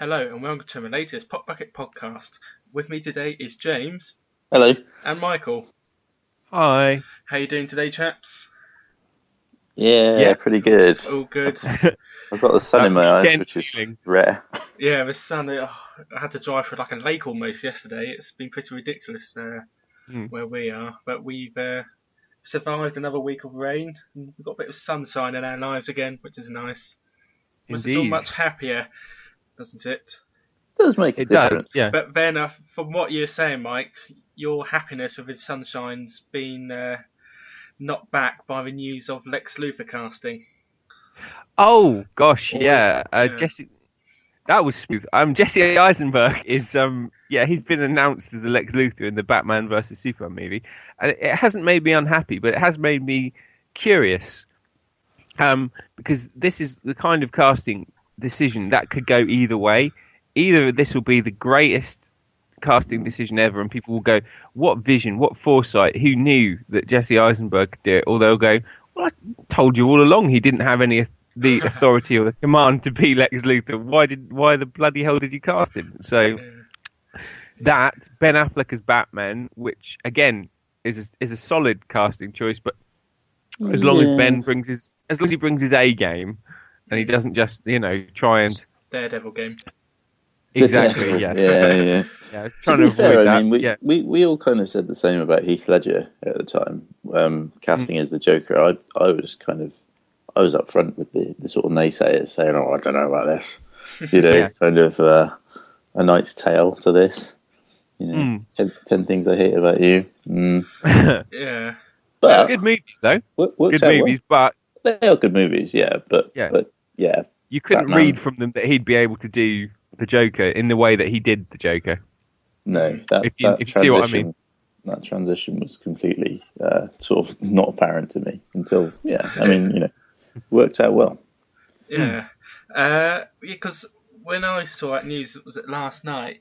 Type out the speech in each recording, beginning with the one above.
Hello and welcome to my latest PopBucket podcast. With me today is James. Hello. And Michael. Hi. How you doing today, chaps? Yeah, pretty good. All good. I've got the sun in my eyes, which is rare. Yeah, the sun. I had to drive through like a lake almost yesterday. It's been pretty ridiculous where we are. But we've survived another week of rain. And we've got a bit of sunshine in our lives again, which is nice. Which is all much happier, doesn't it? It does make a difference. Yeah. But then, from what you're saying, Mike, your happiness with the sunshine's been knocked back by the news of Lex Luthor casting. Oh gosh, yeah. Jesse, that was smooth. Jesse Eisenberg is he's been announced as the Lex Luthor in the Batman vs Superman movie, and it hasn't made me unhappy, but it has made me curious, because this is the kind of casting decision that could go either way. Either this will be the greatest casting decision ever, and people will go, "What vision? What foresight? Who knew that Jesse Eisenberg could do it?" Or they'll go, "Well, I told you all along he didn't have the authority or the command to be Lex Luthor. Why the bloody hell did you cast him?" So that Ben Affleck as Batman, which again is a solid casting choice, but as long as Ben brings his A game, and he doesn't just try and Daredevil game. Exactly. Yes. Yeah. It's trying to be fair, avoid that. I mean, we all kind of said the same about Heath Ledger at the time, casting as the Joker. I was up front with the sort of naysayers saying, "Oh, I don't know about this." Kind of a Knight's Tale to this. 10 things I hate about you. Yeah. But good movies though. Good movies, but they are good movies. Yeah, but you couldn't read from them that he'd be able to do the Joker in the way that he did the Joker. No, if you see what I mean. That transition was completely sort of not apparent to me until worked out well. Yeah, because when I saw that news, was it last night?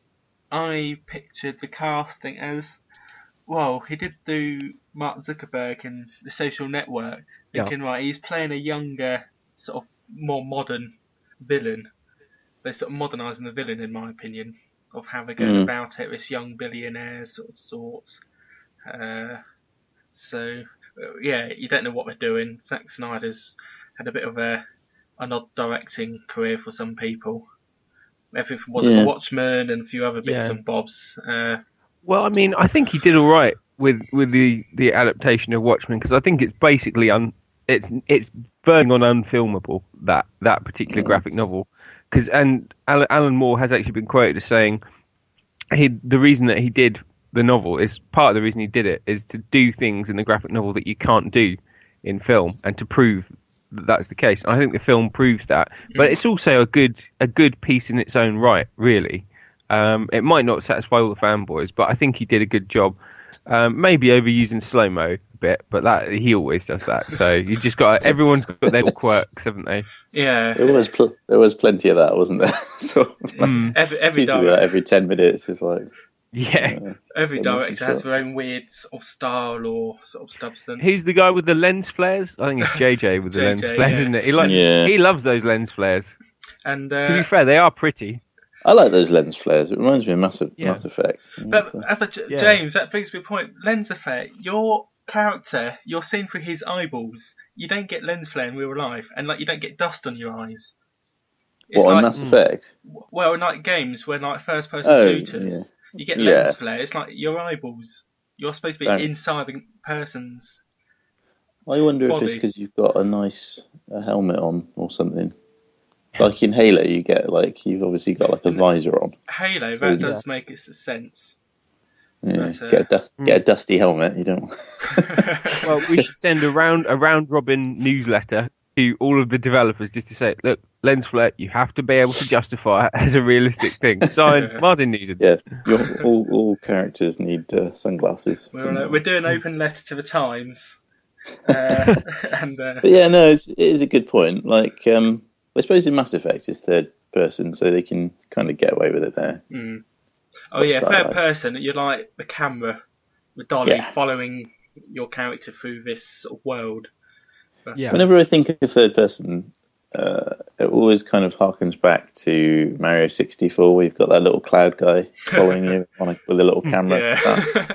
I pictured the casting as, well, he did do Mark Zuckerberg in The Social Network, thinking right, he's playing a younger, sort of more modern villain. They're sort of modernising the villain, in my opinion, of how they're going about it, this young billionaire sorts. You don't know what they're doing. Zack Snyder's had a bit of an odd directing career for some people. Everything was The Watchmen and a few other bits and bobs. Well, I mean, I think he did all right with the adaptation of Watchmen, because I think it's basically it's verging on unfilmable, that particular graphic novel. And Alan Moore has actually been quoted as saying the reason that he did the novel is part of the reason he did it is to do things in the graphic novel that you can't do in film, and to prove that that's the case. And I think the film proves that, but it's also a good piece in its own right, really. It might not satisfy all the fanboys, but I think he did a good job. Maybe overusing slow-mo a bit, but that he always does that. So you just everyone's got their little quirks, haven't they? Yeah. There was plenty of that, wasn't there? So every director, every 10 minutes is like every director has their own weird sort of style or sort of substance. Who's the guy with the lens flares? I think it's JJ with the lens flares, isn't it? He loves those lens flares. And to be fair, they are pretty. I like those lens flares. It reminds me of Mass Effect. But James, that brings me to a point. Lens effect. Your character, you're seeing through his eyeballs. You don't get lens flare in real life, and you don't get dust on your eyes. It's on Mass Effect? Well, in games where first person shooters, you get lens flare. It's like your eyeballs. You're supposed to be inside the person's. I wonder if it's because you've got a nice helmet on or something. Like in Halo, you get you've obviously got a visor on. Halo, so, that does make sense. Yeah, but, get a dusty helmet. You don't. Well, we should send a round robin newsletter to all of the developers just to say, look, lens flare, you have to be able to justify it as a realistic thing. Signed, Martyn needed. Yeah, all characters need sunglasses. We're doing an open letter to the Times. But it is a good point. I suppose in Mass Effect it's third person, so they can kind of get away with it there. Oh yeah, third person. You're like the camera, the dolly following your character through this sort of world. Whenever I think of third person, it always kind of harkens back to Mario 64. Where you've got that little cloud guy following you with a little camera. Yeah.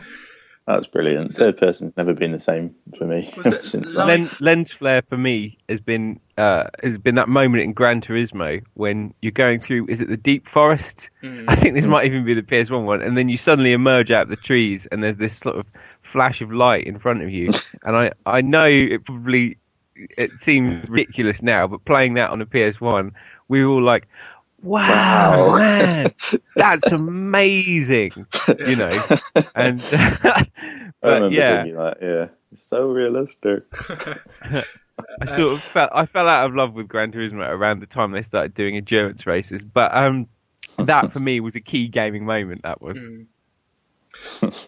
That's brilliant. Third person's never been the same for me since then. Lens flare for me has been that moment in Gran Turismo when you're going through. Is it the deep forest? I think this might even be the PS1 one, and then you suddenly emerge out of the trees, and there's this sort of flash of light in front of you. And I know it seems ridiculous now, but playing that on a PS1, we were all like, wow, man, that's amazing, you know. And but yeah, it's so realistic. I sort of fell out of love with Gran Turismo around the time they started doing endurance races. But that for me was a key gaming moment. That was.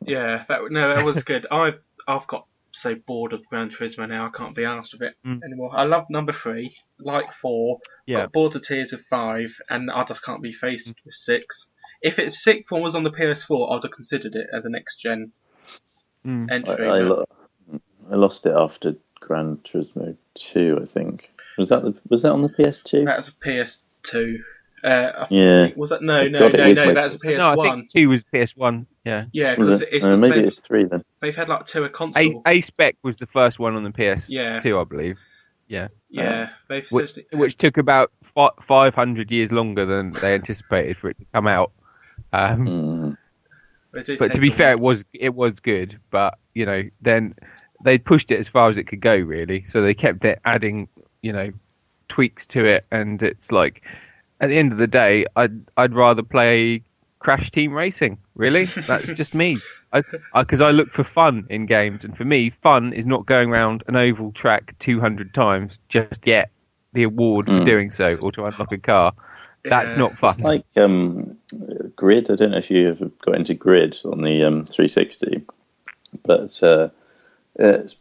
Yeah, that was good. I've got so bored of Gran Turismo now. I can't be arsed with it anymore. I love number 3, like 4. Got bored to tears with 5, and I just can't be faced with 6. If the 6th one was on the PS4, I'd have considered it as a next gen entry. I lost it after Gran Turismo 2. I think was that on the PS2? That was a PS2. Was that no? That was a PS1. No, I think 2 was PS1. Yeah. Yeah, because maybe it's 3 then. They've had like 2 a console. A-Spec was the first one on the PS2, I believe. Yeah. Yeah. Which took about 500 years longer than they anticipated for it to come out. But to be fair, it was good. But you know, then they pushed it as far as it could go, really. So they kept adding, you know, tweaks to it, and it's like, at the end of the day, I'd rather play Crash Team Racing. Really, that's just me. Because I look for fun in games, and for me, fun is not going around an oval track 200 times just to get the award for doing so, or to unlock a car. That's not fun. It's like Grid. I don't know if you ever got into Grid on the 360, but it's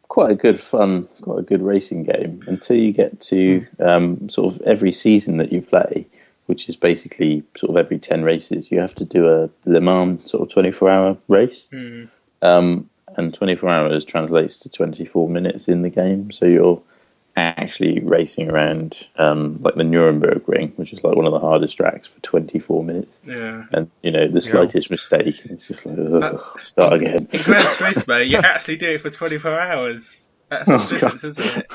quite a good racing game until you get to sort of every season that you play, which is basically sort of every 10 races, you have to do a Le Mans sort of 24-hour race. And 24 hours translates to 24 minutes in the game. So you're actually racing around like the Nuremberg Ring, which is like one of the hardest tracks, for 24 minutes. Yeah. And, you know, the slightest mistake, it's just like, start again. In Gran Turismo, you actually do it for 24 hours. That's the difference, isn't it?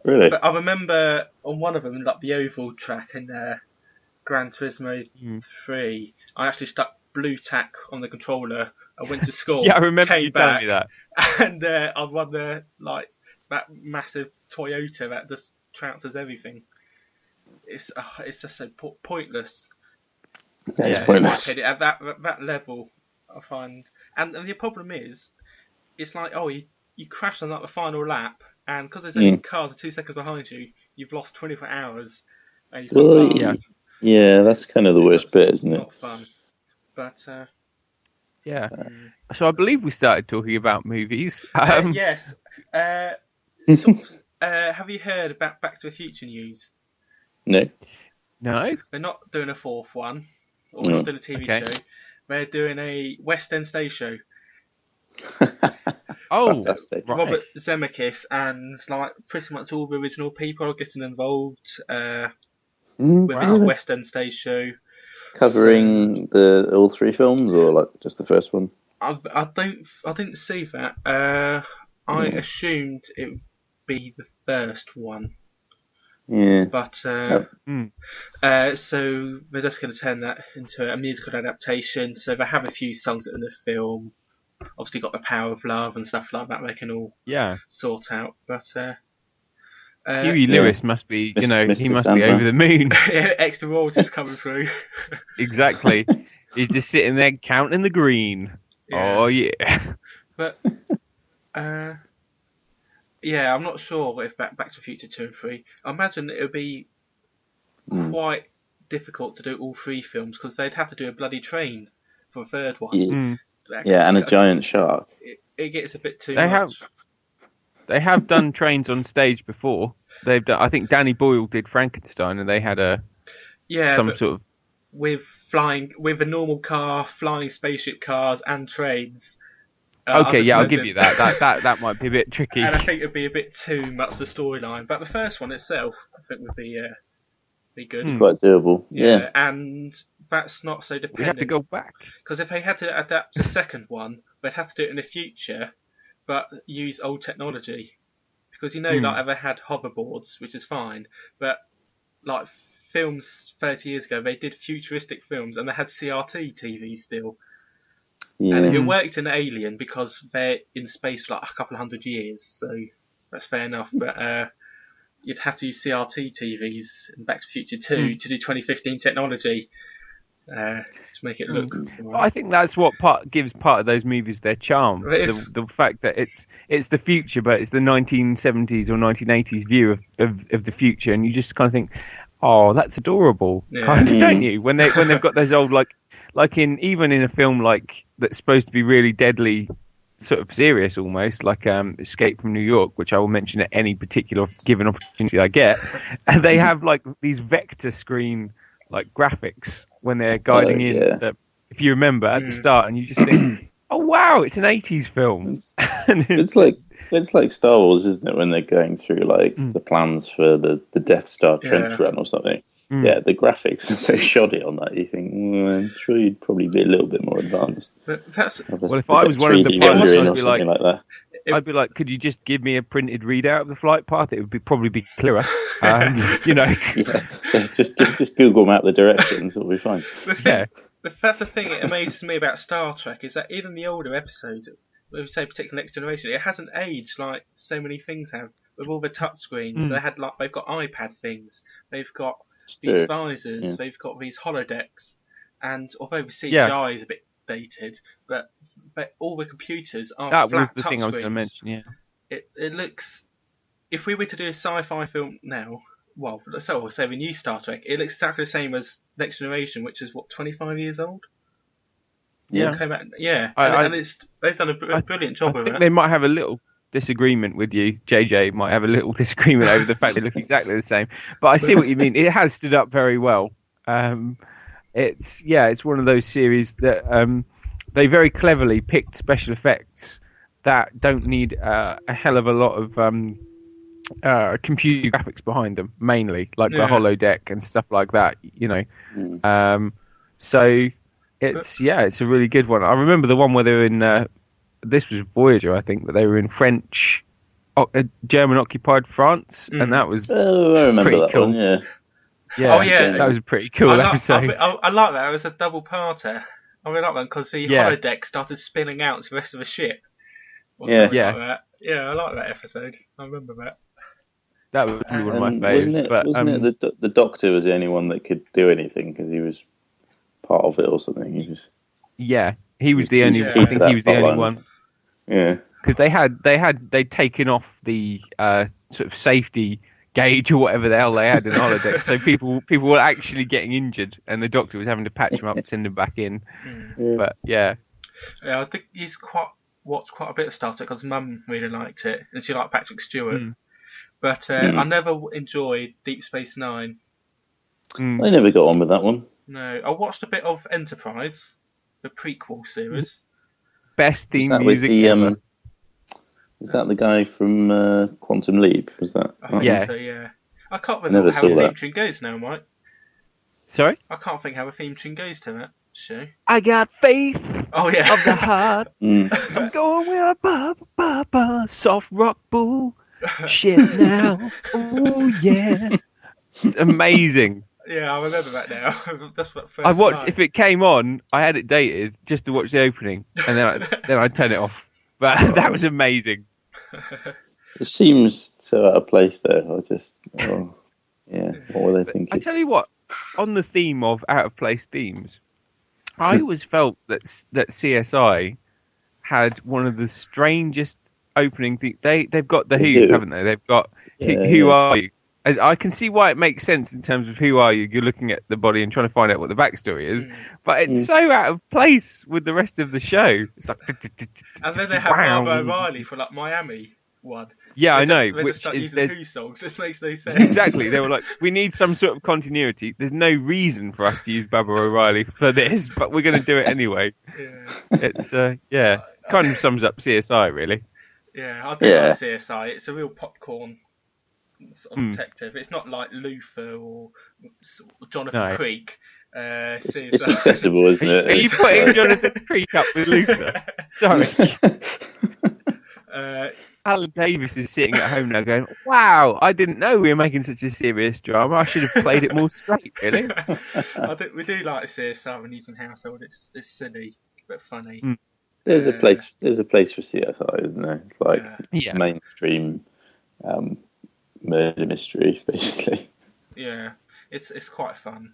Really? But I remember on one of them, like the oval track in Gran Turismo 3, I actually stuck blue tack on the controller. I went to school. Yeah, I remember you telling me that. And I won that massive Toyota that just trounces everything. It's just so pointless. It's pointless. At that level, I find. And the problem is, it's like, you crash on like the final lap, and because there's only cars are 2 seconds behind you, you've lost 24 hours. And yeah, that's kind of the worst bit, isn't it? Not fun. But yeah. So I believe we started talking about movies. Yes. Have you heard about Back to the Future news? No. They're not doing a 4th one, or they're not doing a TV show. They're doing a West End stage show. Fantastic! Right. Robert Zemeckis and like pretty much all the original people are getting involved with this West End stage show, covering all 3 films, or like just the first one. I didn't see that. I assumed it would be the first one. Yeah. But so they're just going to turn that into a musical adaptation. So they have a few songs that are in the film. Obviously, got The Power of Love and stuff like that. They can all sort out. But Huey Lewis must be, he must be over the moon. Extra royalties coming through. Exactly. He's just sitting there counting the green. Yeah. Oh yeah. But I'm not sure if Back to the Future 2 and 3. I imagine it would be quite difficult to do all 3 films because they'd have to do a bloody train for the 3rd one. Yeah, and a giant shark. It gets a bit too much. They have done trains on stage before. They've done. I think Danny Boyle did Frankenstein, and they had some sort of with a normal car, flying spaceship cars, and trains. Okay, yeah, I'll give you that. That might be a bit tricky. And I think it'd be a bit too much of a storyline. But the first one itself, I think, would be good. It's quite doable. Yeah. And that's not so dependent. We have to go back. Because if they had to adapt the second one, they'd have to do it in the future, but use old technology. Because like they had hoverboards, which is fine, but like films 30 years ago, they did futuristic films and they had CRT TVs still. Yeah. And it worked in Alien because they're in space for like a couple of 100 years, so that's fair enough. But you'd have to use CRT TVs in Back to the Future 2 to do 2015 technology to make it look. I think that's what gives part of those movies their charm. The fact that it's the future, but it's the 1970s or 1980s view of the future, and you just kind of think, oh, that's adorable, kind of, don't you? When they've got those old even in a film like that's supposed to be really deadly, sort of serious almost, like Escape from New York, which I will mention at any particular given opportunity I get, and they have like these vector screen like graphics when they're guiding if you remember at the start, and you just think, oh wow, it's an 80s film. It's like Star Wars, isn't it, when they're going through like the plans for the Death Star trench run or something. Yeah, the graphics are so shoddy on that. You think, I'm sure you'd probably be a little bit more advanced. But if I was one of the pilots, I'd be like, could you just give me a printed readout of the flight path? It would probably be clearer. Just Google map the directions. It'll be fine. That's the thing. It amazes me about Star Trek is that even the older episodes, we say particularly Next Generation, it hasn't aged like so many things have. With all the touch screens, they've got iPad things, they've got these visors, they've got these holodecks, and although the CGI is a bit dated, but all the computers are flat touch screens. That was the thing I was going to mention. Yeah, it looks. If we were to do a sci-fi film now, well, so we'll say the new Star Trek, it looks exactly the same as Next Generation, which is 25 years old. Yeah, they've done a brilliant job. I think they might have a little disagreement with you. JJ might have a little disagreement over the fact they look exactly the same, but I see what you mean. It has stood up very well. It's one of those series that they very cleverly picked special effects that don't need a hell of a lot of computer graphics behind them, mainly like the holodeck and stuff like that. So it's a really good one. I remember the one where they were in. This was Voyager, I think, but they were in French, German-occupied France, and that was I remember pretty that cool. one, yeah. That was a pretty cool episode. I like that. It was a double-parter. I really like that because the holodeck started spinning out to the rest of the ship. Like that. Yeah, I like that episode. I remember that. That was probably one of my favourites. Wasn't it the Doctor was the only one that could do anything because he was part of it or something? He was the only. I think he was the only one. Yeah, because they'd taken off the sort of safety gauge or whatever the hell they had in the holodeck, so people were actually getting injured, and the Doctor was having to patch them up and send them back in. But I think he's watched quite a bit of Star Trek because Mum really liked it, and she liked Patrick Stewart. But I never enjoyed Deep Space Nine. I never got on with that one. No, I watched a bit of Enterprise, the prequel series. Best theme music ever. Is that the guy from Quantum Leap? Was that? I think so, yeah. I can't remember how the theme tune goes now, Mike. Sorry? I can't think how the theme tune goes to that show. I got faith of the heart. I'm going with a soft rock bull. Shit now. Oh, yeah. It's amazing. Yeah, I remember that now. That's what first I watched. time. If it came on, I had it dated just to watch the opening, and then I'd turn it off. But that was amazing. It seems so out of place there. What were they thinking? I tell you what, on the theme of out of place themes, I always felt that CSI had one of the strangest opening things. They've got the Who, haven't they? They've got Who Are You? As I can see why it makes sense in terms of who are you. You're looking at the body and trying to find out what the backstory is, but it's so out of place with the rest of the show. It's like, and then they have Barbara O'Reilly for like Miami one. Yeah, I know. Which is using Who songs. This makes no sense. Exactly. They were like, we need some sort of continuity. There's no reason for us to use Barbara O'Reilly for this, but we're going to do it anyway. It's kind of sums up CSI, really. Yeah, I do like CSI. It's a real popcorn sort of detective. It's not like Luther or Jonathan Creek. It's accessible, isn't it? Are you putting Jonathan Creek up with Luther? Sorry. Alan Davis is sitting at home now going, wow, I didn't know we were making such a serious drama. I should have played it more straight, really. I think we do like CSI and Newton Household. It's silly, but funny. There's a place for CSI, isn't there? It's like mainstream murder mystery, basically. Yeah, it's quite fun.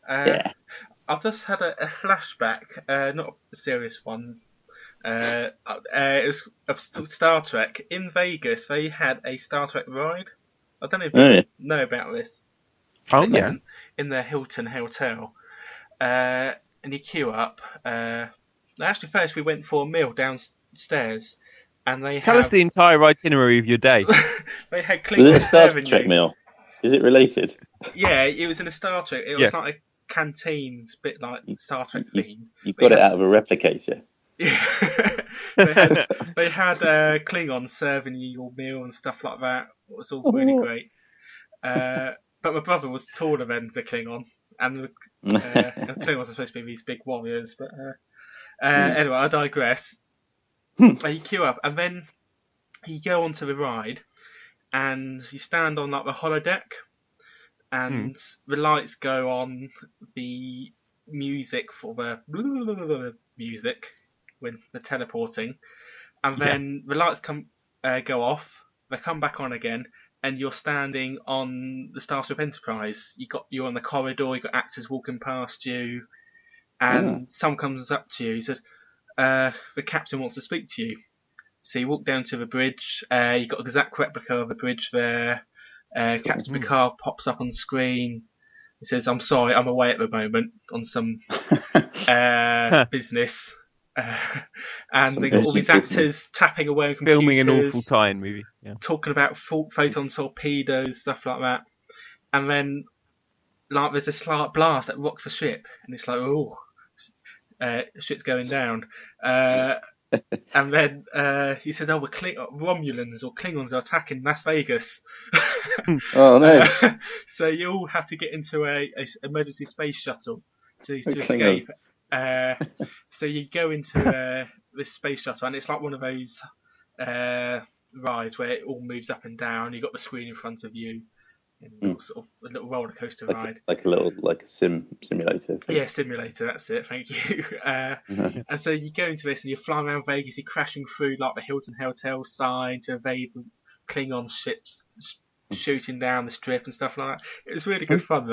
I've just had a flashback, not a serious one. It was of Star Trek. In Vegas, they had a Star Trek ride. I don't know if you know about this. Oh, yeah. In the Hilton Hotel. And you queue up. Actually, first we went for a meal downstairs. And Tell us the entire itinerary of your day. They had Was it a Star Trek meal? Is it related? Yeah, it was in a Star Trek. It was like a canteen, a bit like Star Trek theme. You got it out of a replicator. Yeah. they had Klingons serving you your meal and stuff like that. It was all really great. But my brother was taller than the Klingon, and the Klingons are supposed to be these big warriors. But anyway, I digress. You queue up, and then you go onto the ride, and you stand on like the holodeck, and the lights go on. The music for the music when they're teleporting, and then the lights go off. They come back on again, and you're standing on the Starship Enterprise. You're on the corridor. You got actors walking past you, and someone comes up to you. He says, "The captain wants to speak to you." So you walk down to the bridge. You got an exact replica of the bridge there. Captain Picard pops up on screen. He says, "I'm sorry, I'm away at the moment on some business." And they got all these actors tapping away on computers, filming an awful time movie, talking about photon torpedoes, stuff like that. And then, like, there's a slight blast that rocks the ship, and it's like, oh, shit's going down. And then he said, "Oh, we're Romulans or Klingons are attacking Las Vegas." Oh no! So you all have to get into a emergency space shuttle to escape. So you go into this space shuttle, and it's like one of those rides where it all moves up and down. You got the screen in front of you, and sort of a little roller coaster ride, like a simulator. Yeah, simulator. That's it. Thank you. And so you go into this, and you fly around Vegas. You're crashing through like the Hilton Hotel sign to evade Klingon ships shooting down the strip and stuff like that. It was really good fun.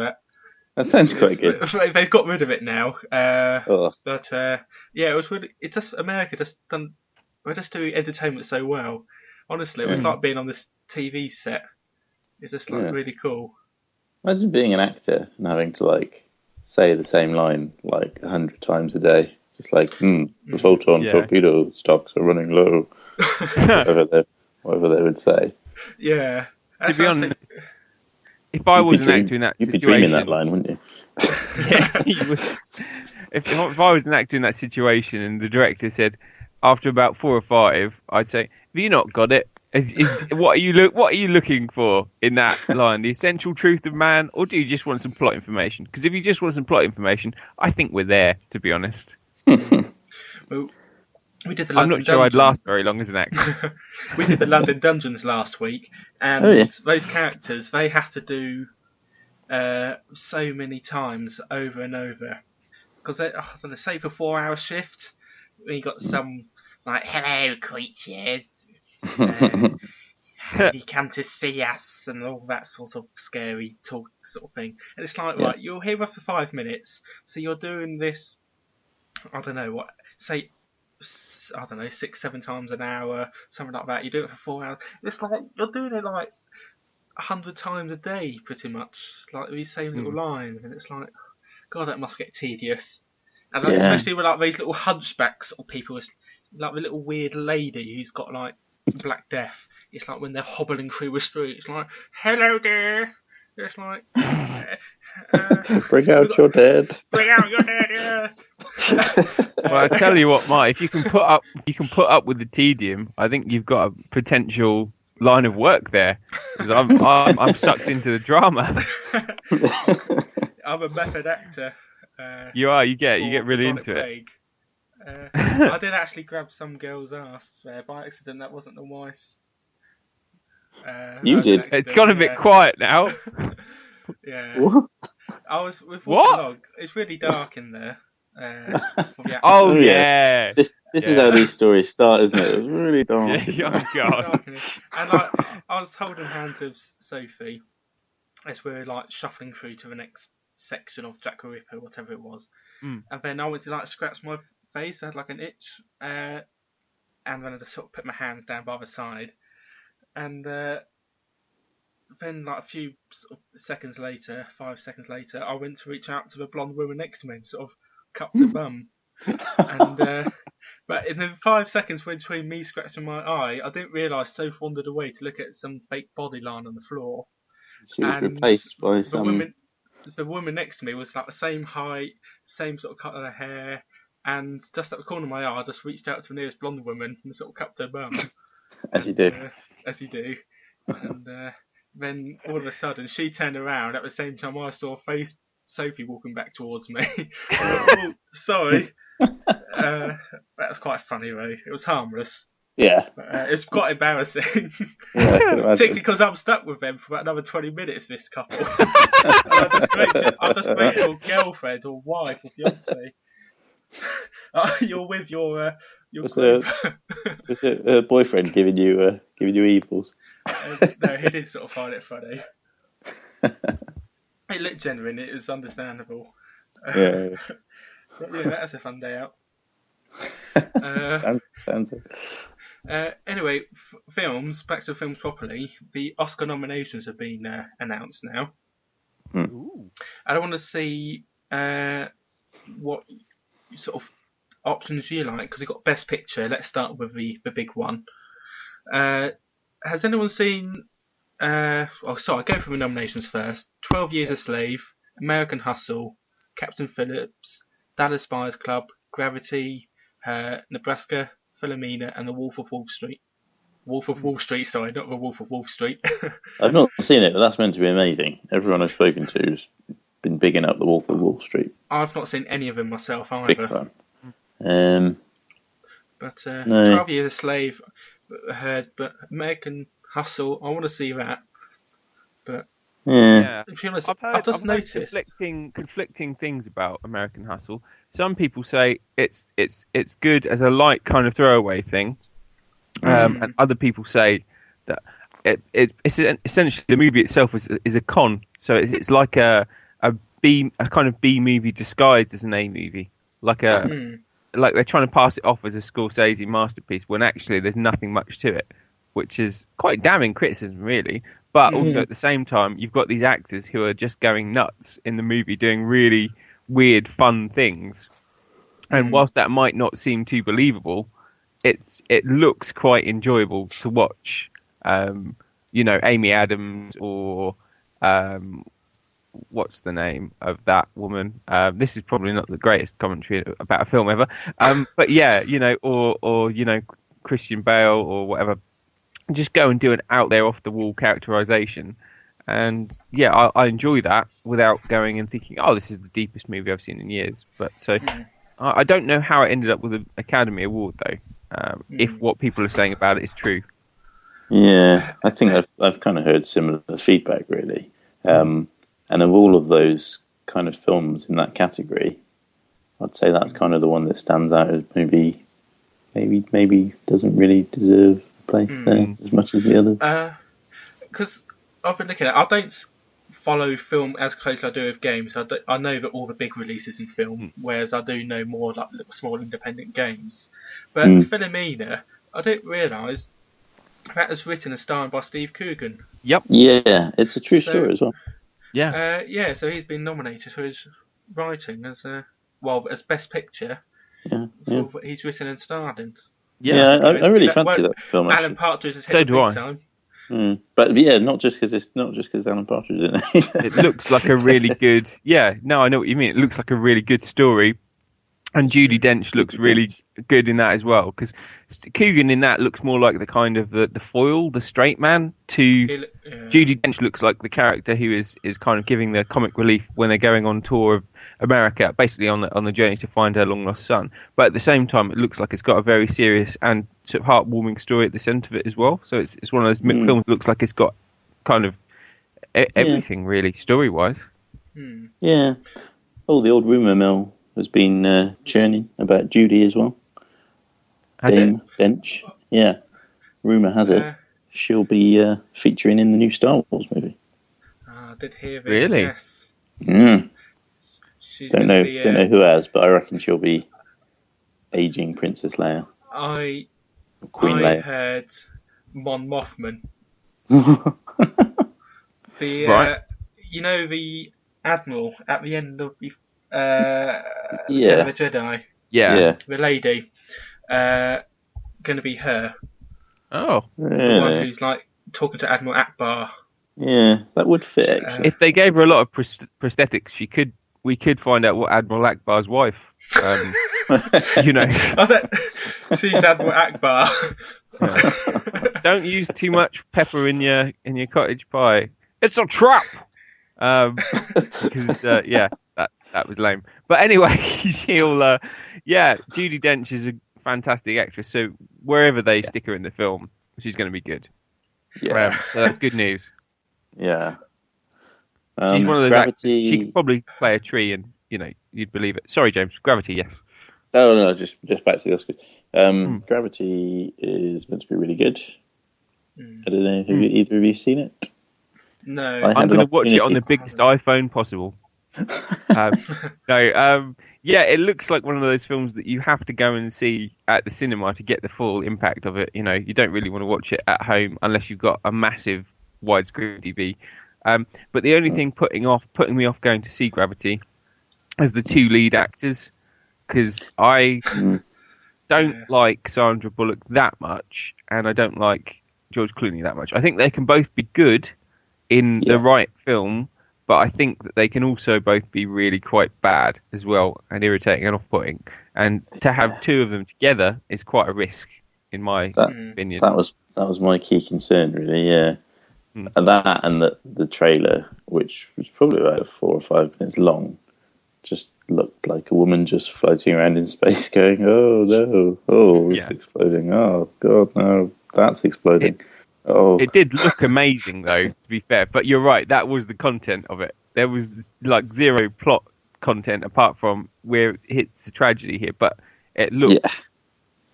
That sounds quite good. They've got rid of it now. But yeah, it was really. It just America they just do entertainment so well. Honestly, it was like being on this TV set. It's just like really cool. Imagine being an actor and having to like say the same line like 100 times a day. Just like, the photon torpedo stocks are running low. whatever they would say. Yeah. To be honest, if I was an actor in that situation, you'd be dreaming that line, wouldn't you? Yeah, you would. If I was an actor in that situation and the director said, after about 4 or 5, I'd say, "Have you not got it? What are you looking for in that line? The essential truth of man, or do you just want some plot information? Because if you just want some plot information, I think we're there, to be honest." Well, we did the I'm not sure I'd last very long as an actor. We did the London Dungeons last week, and those characters, they have to do so many times over and over. Because I don't know, say for 4-hour shift, we got some like, "Hello, creatures. You come to see us," and all that sort of scary talk sort of thing. And it's like, right, you're here for 5 minutes, so you're doing this, I don't know, 6-7 times an hour, something like that. You do it for 4 hours. It's like you're doing it like 100 times a day, pretty much, like these same little lines, and it's like, God, that must get tedious. And like, especially with like these little hunchbacks or people, like the little weird lady who's got like Black Death. It's like when they're hobbling through the street, it's like, "Hello there, It's like, Bring out your dead. Bring out your dead, yeah. Well, I tell you what, Mike, if you can put up with the tedium, I think you've got a potential line of work there. Because I'm sucked into the drama. I'm a method actor. You are. You get really into it. I did actually grab some girl's ass by accident. That wasn't the wife's. You did. It's gone a bit quiet now. Yeah. What? I was with What? along. It's really dark in there. Oh yeah. This is how these stories start, isn't it? It was really dark. Yeah, oh god. And like, I was holding hands with Sophie as we were like shuffling through to the next section of Jack the Ripper, whatever it was. And then I went to like scratch my face. I had like an itch, and then I just sort of put my hands down by the side, and then like a few sort of seconds later, 5 seconds later, I went to reach out to the blonde woman next to me and sort of cupped her bum. And but in the 5 seconds between me scratching my eye, I didn't realise Soph wandered away to look at some fake body line on the floor. She was replaced by some. The woman next to me was like the same height, same sort of cut of her hair, and just at the corner of my eye, I just reached out to the nearest blonde woman and sort of cupped her bum. As you do. As you do. And then all of a sudden, she turned around at the same time I saw Sophie walking back towards me. Oh, sorry. That was quite funny, though. It was harmless. Yeah. It's quite embarrassing. Yeah, particularly because I'm stuck with them for about another 20 minutes, this couple. I just make your girlfriend or wife or fiance. You're with your group. Was her boyfriend giving you evils? No, he did sort of find it funny. It looked genuine. It was understandable. Yeah. But yeah, that's a fun day out. Sounds it. Anyway, films. Back to films properly. The Oscar nominations have been announced now. Ooh. I don't want to see what sort of options you like, because you've got Best Picture. Let's start with the big one. Has anyone seen... I'll go for the nominations first. 12 Years a Slave, American Hustle, Captain Phillips, Dallas Buyers Club, Gravity, Nebraska, Philomena, and The Wolf of Wall Street. Wolf of Wall Street, sorry, not The Wolf of Wall Street. I've not seen it, but that's meant to be amazing. Everyone I've spoken to has been bigging up The Wolf of Wall Street. I've not seen any of them myself either. Big time. But No. 12 Years a Slave, heard, but American Hustle, I want to see that. But Yeah. to be honest, I've I've just heard noticed. conflicting things about American Hustle. Some people say it's good as a light kind of throwaway thing, and other people say that it's essentially the movie itself is a con. So it's like a kind of B movie disguised as an A movie, like they're trying to pass it off as a Scorsese masterpiece when actually there's nothing much to it, which is quite damning criticism, really. But also at the same time, you've got these actors who are just going nuts in the movie, doing really weird, fun things. And whilst that might not seem too believable, it looks quite enjoyable to watch. Amy Adams or what's the name of that woman? This is probably not the greatest commentary about a film ever. But yeah, or Christian Bale or whatever. Just go and do an out there, off the wall characterization, and yeah, I enjoy that without going and thinking, oh, this is the deepest movie I've seen in years. But so I don't know how it ended up with an Academy Award though. If what people are saying about it is true. Yeah, I think I've kind of heard similar feedback, really. And of all of those kind of films in that category, I'd say that's kind of the one that stands out as maybe doesn't really deserve a place there as much as the others. Because I've been looking at it, I don't follow film as closely as I do with games. I know that all the big releases in film, whereas I do know more like little small independent games. But Philomena, I didn't realise that was written and starred by Steve Coogan. Yep. Yeah, it's a true story as well. Yeah. So he's been nominated for his writing as Best Picture. Yeah. For what he's written and starred in. Yeah, I really fancy that film. Actually. Alan Partridge has hit So the do big I. time. But yeah, not just because Alan Partridge, isn't it? It looks like a really good. Yeah, no, I know what you mean. It looks like a really good story, and Judi Dench looks really good in that as well. Because Coogan in that looks more like the kind of the foil, the straight man. Judi Dench looks like the character who is kind of giving the comic relief when they're going on tour of America, basically on the journey to find her long lost son. But at the same time, it looks like it's got a very serious and sort of heartwarming story at the centre of it as well. So it's one of those films that looks like it's got kind of everything really story wise. Yeah. Oh, the old rumour mill has been churning about Judi as well. Has it? Dench. Yeah. Rumour has it she'll be featuring in the new Star Wars movie. I did hear this. Really? Yes. Don't know who has, but I reckon she'll be aging Princess Leia. I Leia. heard Mon Mothman. Right. The Admiral at the end of the Yeah. the Jedi. Yeah. The lady. Going to be her. Oh. The one who's like talking to Admiral Ackbar. Yeah, that would fit. Actually. If they gave her a lot of prosthetics, we could find out what Admiral Ackbar's wife. You know. I bet she's Admiral Ackbar. Yeah. Don't use too much pepper in your cottage pie. It's a trap. Because that was lame. But anyway, Judi Dench is a fantastic actress. So wherever they stick her in the film, she's going to be good. Yeah. So that's good news. Yeah. She's one of those Gravity... actors. She could probably play a tree, and you'd believe it. Sorry, James. Gravity, yes. Oh no, just back to the Oscars. Gravity is meant to be really good. I don't know. Have either of you seen it? No. I'm going to watch it on the biggest iPhone possible. It looks like one of those films that you have to go and see at the cinema to get the full impact of it. You don't really want to watch it at home unless you've got a massive widescreen TV. But the only thing putting me off going to see Gravity is the two lead actors, because I don't like Sandra Bullock that much, and I don't like George Clooney that much. I think they can both be good in the right film, but I think that they can also both be really quite bad as well, and irritating and off-putting. And to have two of them together is quite a risk, in my opinion. That was my key concern, really. Yeah, and that and the trailer, which was probably about 4 or 5 minutes long, just looked like a woman just floating around in space, going, "Oh no! Oh, it's exploding! Oh God, no! That's exploding!" It did look amazing, though, to be fair. But you're right, that was the content of it. There was like zero plot content apart from where it hits a tragedy here. But it looked, it's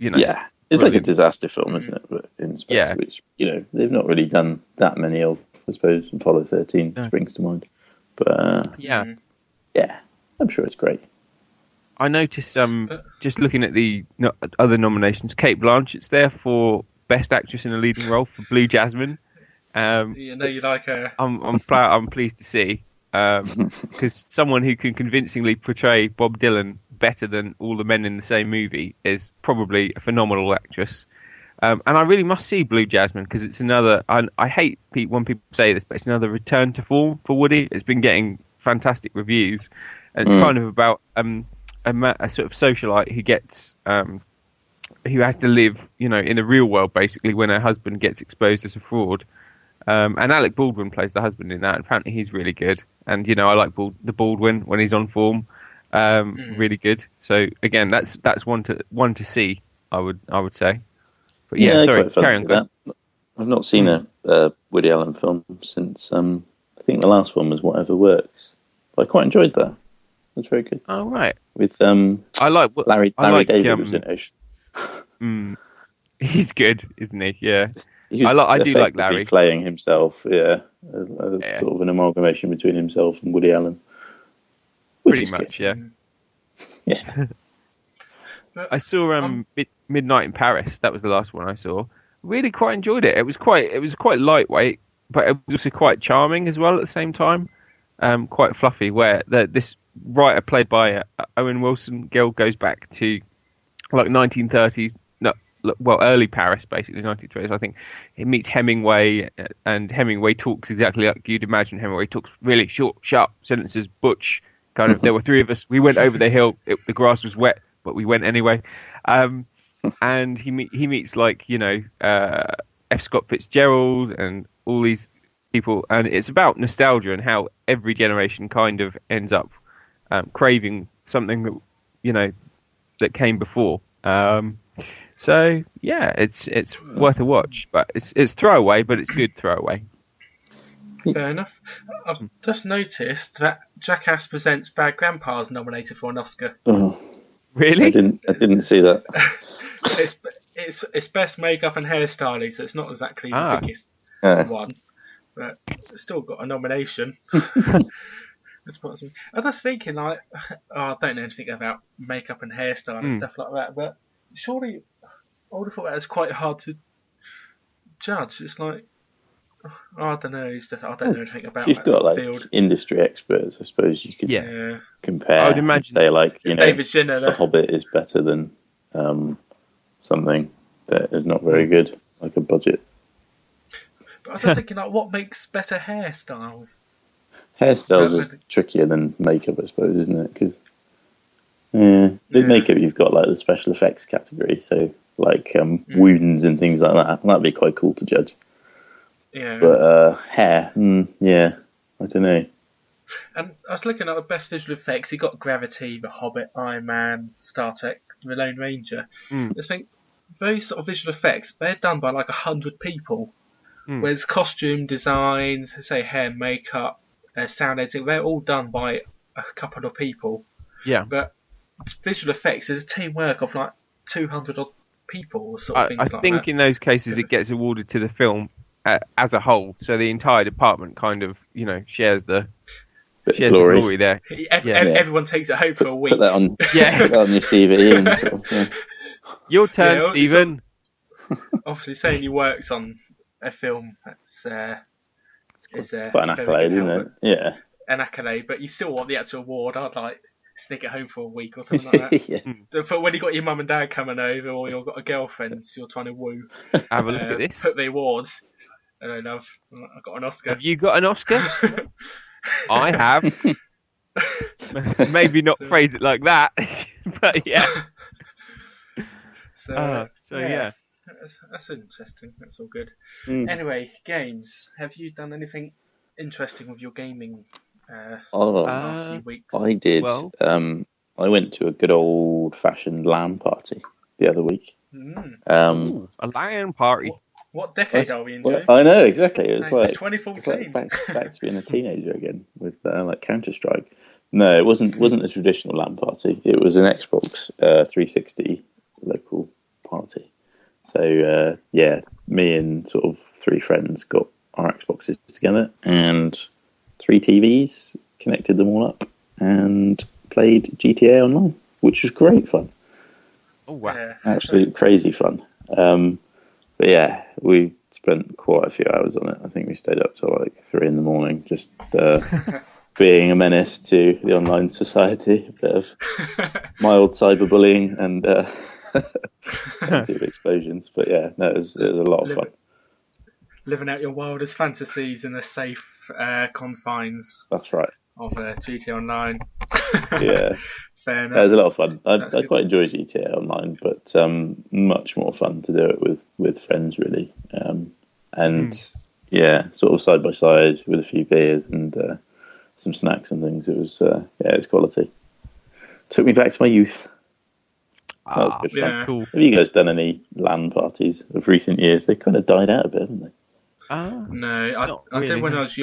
brilliant. like a disaster film, isn't it? But in space, which they've not really done that many of. I suppose Apollo 13 springs to mind. But I'm sure it's great. I noticed just looking at the other nominations, Cate Blanchett's there for Best Actress in a Leading Role for Blue Jasmine. You like her. I'm pleased to see, because someone who can convincingly portray Bob Dylan better than all the men in the same movie is probably a phenomenal actress. And I really must see Blue Jasmine, because it's another. I hate when people say this, but it's another return to form for Woody. It's been getting fantastic reviews, and it's kind of about a sort of socialite who gets. Who has to live, in the real world, basically, when her husband gets exposed as a fraud. And Alec Baldwin plays the husband in that. And apparently he's really good. And, I like the Baldwin when he's on form. Really good. So, again, that's one to see, I would say. But sorry, carry on. I've not seen a Woody Allen film since, I think the last one was Whatever Works. But I quite enjoyed that. It was very good. Oh, right. With I like Larry David was in it. He's good, isn't he? Yeah, I do like Larry playing himself. Yeah, sort of an amalgamation between himself and Woody Allen. Pretty much, good. Yeah. I saw Midnight in Paris. That was the last one I saw. Really quite enjoyed it. It was quite lightweight, but it was also quite charming as well at the same time. Quite fluffy. Where this writer played by Owen Wilson, Gil, goes back to like 1930s. No, early Paris, basically 1920s. I think he meets Hemingway, and Hemingway talks exactly like you'd imagine. Hemingway talks really short, sharp sentences. Butch, kind of. There were three of us. We went over the hill. The grass was wet, but we went anyway. And he meets like F. Scott Fitzgerald and all these people, and it's about nostalgia and how every generation kind of ends up craving something that that came before. So yeah, it's worth a watch, but it's throwaway, but it's good throwaway. Fair enough. I've just noticed that Jackass Presents Bad Grandpa is nominated for an Oscar. Oh, really? I didn't see that. it's best makeup and hairstyling, so it's not exactly the biggest one, but it's still got a nomination. I was thinking, I don't know anything about makeup and hairstyle and stuff like that, but surely I would have thought that was quite hard to judge. It's like, I don't know. I don't know anything about You've that got like field. Industry experts, I suppose you could compare. I would imagine, and say like David Jenner, The Hobbit is better than something that is not very good, like a budget. But I was just thinking, like, what makes better hairstyles? Hairstyles is trickier than makeup, I suppose, isn't it? Because with makeup, you've got like the special effects category, so like wounds and things like that. That'd be quite cool to judge. Yeah. But hair, I don't know. And I was looking at the best visual effects. You got Gravity, The Hobbit, Iron Man, Star Trek, The Lone Ranger. I think those sort of visual effects, they're done by like 100 people. Whereas costume design, say hair, makeup, sound editing, they're all done by a couple of people. Yeah. But visual effects is a teamwork of like 200 odd people or sort of things I like think that. in those cases it gets awarded to the film as a whole, so the entire department kind of shares the glory there. Everyone takes it home for a week. Put that on, put that on your CV. And sort of, Your turn, Stephen. Obviously, saying you worked on a film that's quite an accolade, isn't it? Yeah, an accolade, but you still want the actual award. I'd like sneak it home for a week or something like that. For when you got your mum and dad coming over, or you've got a girlfriend you're trying to woo, have a look at this. Put the awards. Hello, love. I got an Oscar. Have you got an Oscar? I have. Maybe not phrase it like that, but yeah. So yeah. That's interesting. That's all good. Anyway, games. Have you done anything interesting with your gaming last few weeks? I did. Well, I went to a good old-fashioned LAN party the other week. a LAN party. What decade are we in, Joe? I know, exactly. It was like 2014. back to being a teenager again with like Counter-Strike. No, it wasn't a traditional LAN party. It was an Xbox 360 local party. So me and sort of three friends got our Xboxes together and 3 TVs, connected them all up, and played GTA Online, which was great fun. Oh wow! Absolute crazy fun. But yeah, we spent quite a few hours on it. I think we stayed up till like 3 a.m, just being a menace to the online society. A bit of mild cyberbullying and plenty of explosions. But yeah, no, it was a lot of fun. Living out your wildest fantasies in the safe confines. That's right. Of GTA Online. Yeah. Fair enough. It was a lot of fun. I quite enjoy GTA Online, but much more fun to do it with friends, really. Sort of side by side with a few beers and some snacks and things. It was it was quality. Took me back to my youth. That was good fun. Yeah. Cool. Have you guys done any LAN parties of recent years? They've kind of died out a bit, haven't they? No, I did when I was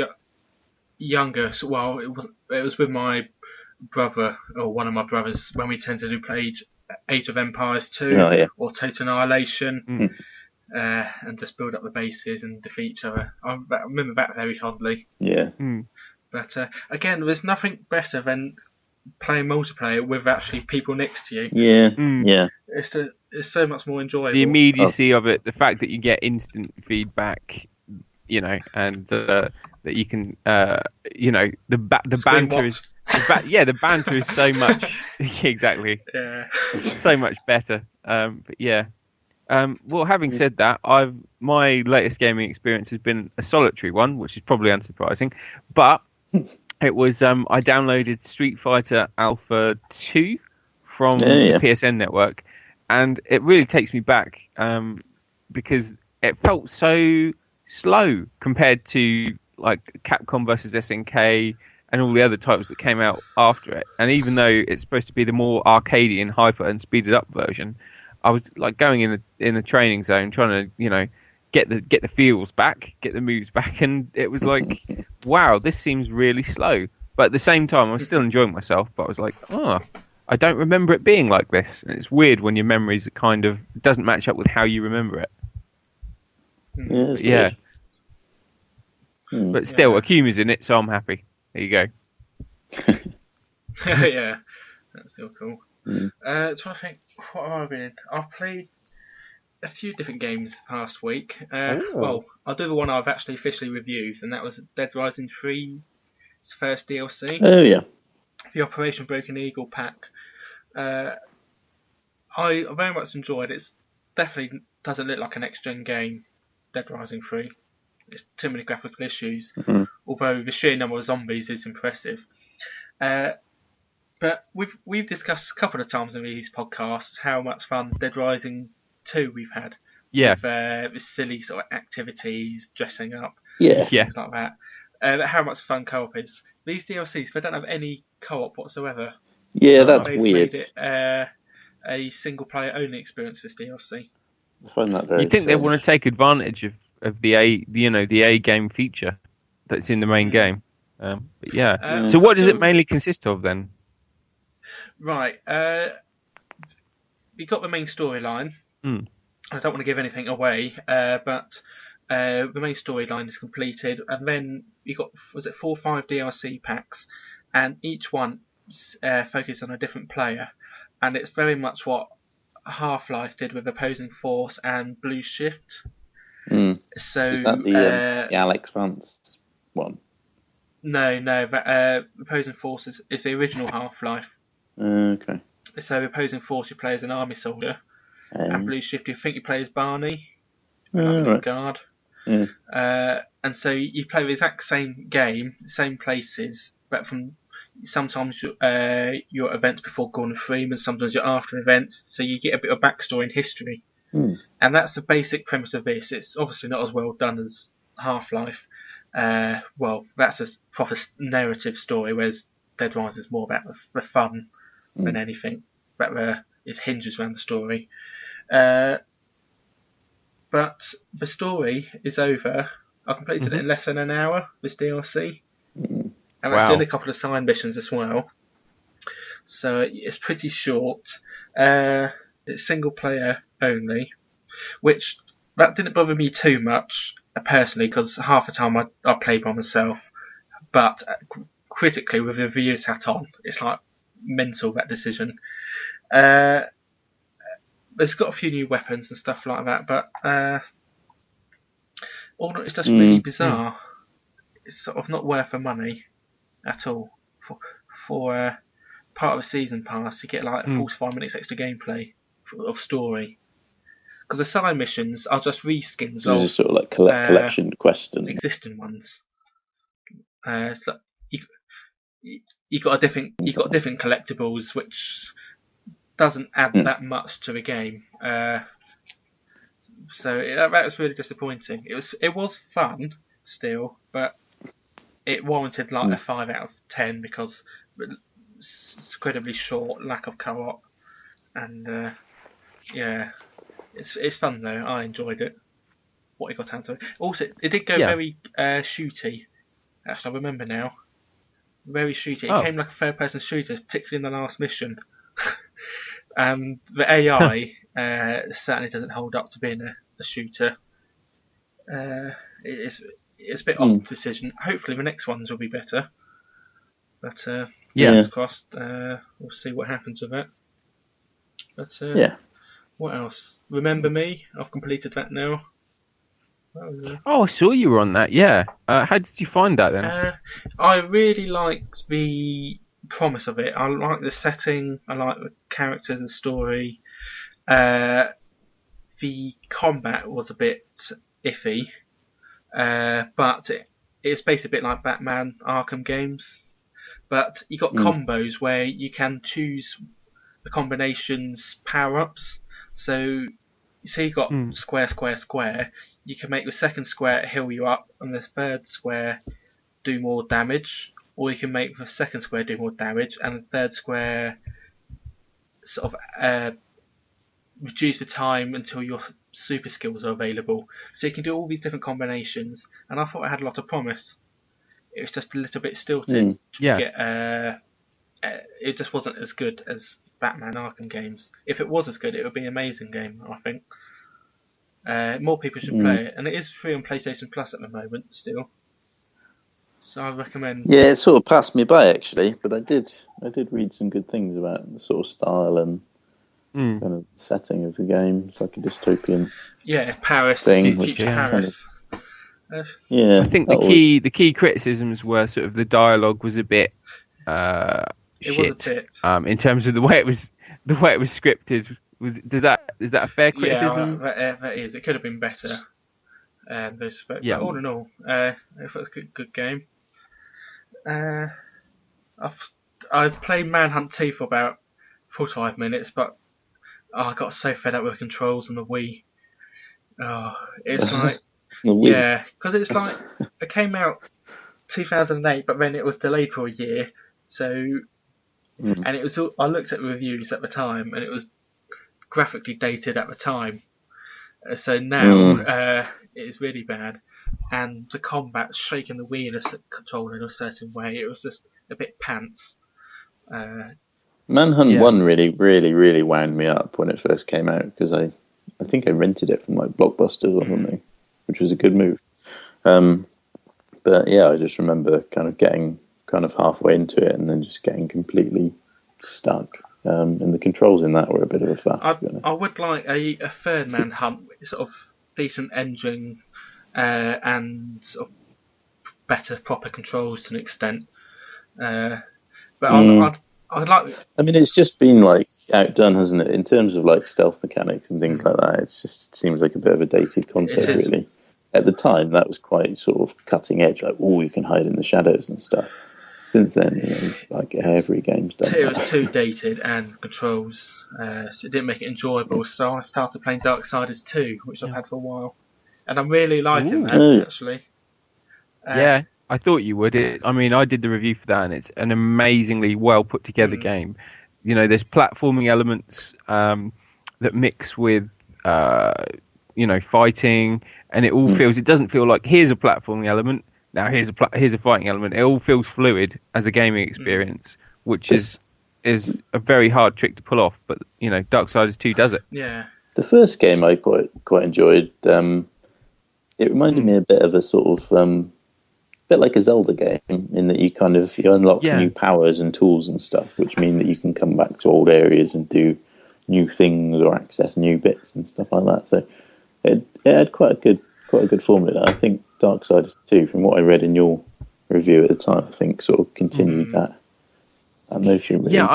younger. So, well, it was with my brother or one of my brothers when we tended to play Age of Empires 2 or Total Annihilation and just build up the bases and defeat each other. I remember that very fondly. Yeah. But again, there's nothing better than playing multiplayer with actually people next to you. Yeah. It's so much more enjoyable. The immediacy of it, the fact that you get instant feedback, and that you can, the banter is. The banter is so much exactly. Yeah, it's so much better. But yeah, Well, having said that, my latest gaming experience has been a solitary one, which is probably unsurprising. But it was I downloaded Street Fighter Alpha 2 from the PSN network, and it really takes me back because it felt so slow compared to like Capcom versus SNK and all the other titles that came out after it. And even though it's supposed to be the more arcadey and hyper and speeded up version, I was like going in a training zone trying to get the feels back, get the moves back, and it was like, wow, this seems really slow. But at the same time, I was still enjoying myself. But I was like, I don't remember it being like this. And it's weird when your memories kind of doesn't match up with how you remember it. Yeah. But still, Akuma's in it, so I'm happy. There you go. Yeah, that's still cool. Trying to think, what have I been in? I've played a few different games past week. Well, I'll do the one I've actually officially reviewed, and that was Dead Rising 3's first DLC. Oh, yeah. The Operation Broken Eagle pack. I very much enjoyed it. It definitely doesn't look like a next-gen game, Dead Rising 3. There's too many graphical issues, although the sheer number of zombies is impressive. But we've discussed a couple of times in these podcasts how much fun Dead Rising 2 we've had. Yeah. With silly sort of activities, dressing up, things like that. How much fun co-op is. These DLCs, they don't have any co-op whatsoever. Yeah, that's they've weird. Made it, a single-player only experience, this DLC. I find that very. You think they want to take advantage of the A game feature that's in the main game? But yeah. So what does it mainly consist of then? Right. We got the main storyline. I don't want to give anything away, but the main storyline is completed, and then you got 4 or 5 DLC packs, and each one focuses on a different player, and it's very much what Half-Life did with Opposing Force and Blue Shift. So is that the Alex Vance one? No, but Opposing Force is the original Half-Life. Okay. So Opposing Force you play as an army soldier, and Blue Shift you think you play as Barney, right. guard. And so you play the exact same game, same places, but from sometimes your events before Gordon Freeman, sometimes your after events, so you get a bit of backstory and history. And that's the basic premise of this. It's obviously not as well done as Half-Life. Well, that's a proper narrative story, whereas Dead Rising is more about the fun than anything. But it hinges around the story. But the story is over. I completed it in less than an hour, this DLC. And that's doing a couple of side missions as well. So it's pretty short. It's single player only, which that didn't bother me too much personally, because half the time I played by myself. But critically, with the reviews hat on, it's like mental, that decision. It's got a few new weapons and stuff like that, but all it's just really bizarre. It's sort of not worth the money at all. For part of a season pass, you get like 45 minutes extra gameplay of story. Because the side missions are just reskins of sort of like collection quest and existing ones. So you got different collectibles, which doesn't add that much to the game. So that was really disappointing. It was fun still, but it warranted like a 5 out of 10 because it's incredibly short, lack of co-op, and it's fun though. I enjoyed it. What it got out of it. Also, it did go very shooty. Actually, I remember now. Very shooty. It came like a third-person shooter, particularly in the last mission. And the AI certainly doesn't hold up to being a shooter. It's a bit odd decision. Hopefully the next ones will be better. But fingers crossed. We'll see what happens with it. But what else? Remember Me? I've completed that now. I saw you were on that. Yeah. How did you find that then? I really liked the promise of it. I like the setting. I like the characters and story. The the combat was a bit iffy, but it's basically a bit like Batman Arkham games. But you got combos where you can choose the combinations power-ups. So you say you got square, square, square. You can make the second square heal you up, and the third square do more damage. Or you can make the second square do more damage, and the third square sort of reduce the time until your super skills are available. So you can do all these different combinations, and I thought it had a lot of promise. It was just a little bit stilted. It just wasn't as good as Batman Arkham games. If it was as good, it would be an amazing game, I think. More people should play it, and it is free on PlayStation Plus at the moment still. So I recommend. Yeah, it sort of passed me by actually, but I did read some good things about the sort of style and kind of setting of the game. It's like a dystopian Paris thing, future Paris. I think the key criticisms were sort of the dialogue was a bit shit. In terms of the way it was scripted. Is that a fair criticism? Yeah, that is. It could have been better. But all in all, it was a good game. I've played Manhunt 2 for about 45 minutes, but I got so fed up with the controls on the Wii. It's like because it's like it came out 2008, but then it was delayed for a year. So, and it was. I looked at reviews at the time, and it was graphically dated at the time. So now it's really bad, and the combat shaking the Wii in a controller in a certain way. It was just a bit pants. Manhunt 1 really wound me up when it first came out because I think I rented it from like Blockbuster or something, which was a good move. But yeah, I just remember kind of getting halfway into it and then just getting completely stuck. And the controls in that were a bit of a faff. I would like a third Manhunt, sort of decent engine and sort of better proper controls to an extent. But I'd like. I mean, it's just been like outdone, hasn't it? In terms of like stealth mechanics and things like that, it just seems like a bit of a dated concept, really. At the time, that was quite sort of cutting edge, like, you can hide in the shadows and stuff. Since then, like every game's done. It was too dated and controls, so it didn't make it enjoyable. So I started playing Darksiders 2, which I've had for a while, and I'm really liking that actually. I thought you would. I did the review for that, and it's an amazingly well put together game. You know, there's platforming elements that mix with fighting, and it all feels. It doesn't feel like here's a platforming element. Now here's a fighting element. It all feels fluid as a gaming experience, which is a very hard trick to pull off. But Darksiders 2 does it. Yeah. The first game I quite enjoyed. It reminded me a bit of a sort of bit like a Zelda game in that you unlock new powers and tools and stuff, which mean that you can come back to old areas and do new things or access new bits and stuff like that. So it had quite a good formula. I think Darksiders 2, from what I read in your review at the time, I think sort of continued that notion. Really. Yeah,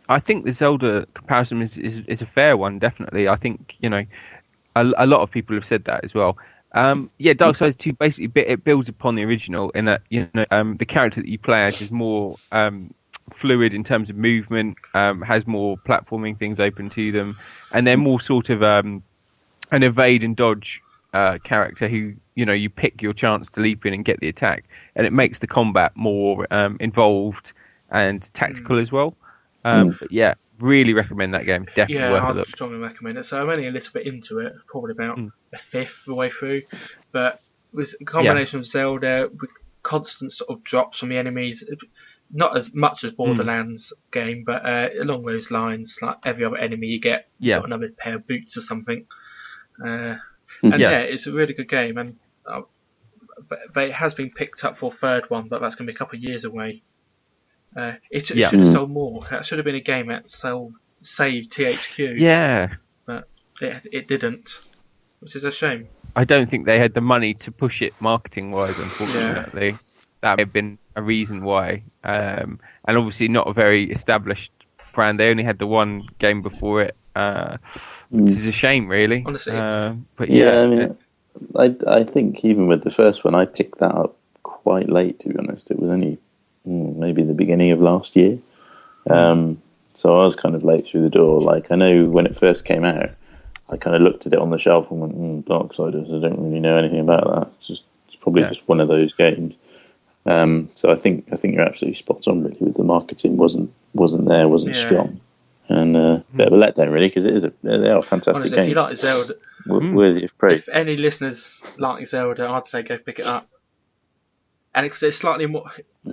I think the Zelda comparison is a fair one, definitely. I think, a lot of people have said that as well. Darksiders 2 basically it builds upon the original in that, the character that you play as is more fluid in terms of movement, has more platforming things open to them, and they're more sort of an evade and dodge character who you pick your chance to leap in and get the attack, and it makes the combat more involved and tactical as well. But yeah, really recommend that game. Definitely worth a look. Yeah, I strongly recommend it. So I'm only a little bit into it, probably about a fifth of the way through, but with a combination of Zelda with constant sort of drops from the enemies, not as much as Borderlands game, but along those lines, like every other enemy you get another pair of boots or something. It's a really good game, and but it has been picked up for a third one, but that's going to be a couple of years away. It should have sold more. That should have been a game that saved THQ. Yeah, but it didn't, which is a shame. I don't think they had the money to push it marketing-wise, unfortunately. Yeah. That may have been a reason why. And obviously not a very established brand. They only had the one game before it. which is a shame, really. Honestly. But yeah, I mean, I think even with the first one, I picked that up quite late. To be honest, it was only maybe the beginning of last year. So I was kind of late through the door. Like, I know when it first came out, I kind of looked at it on the shelf and went, Darksiders, I don't really know anything about that. It's probably just one of those games. So I think you're absolutely spot on, really, with the marketing wasn't strong. And a bit of a letdown, really, because they are fantastic games. If you like Zelda, worthy of praise. If any listeners like Zelda, I'd say go pick it up. And it's slightly more...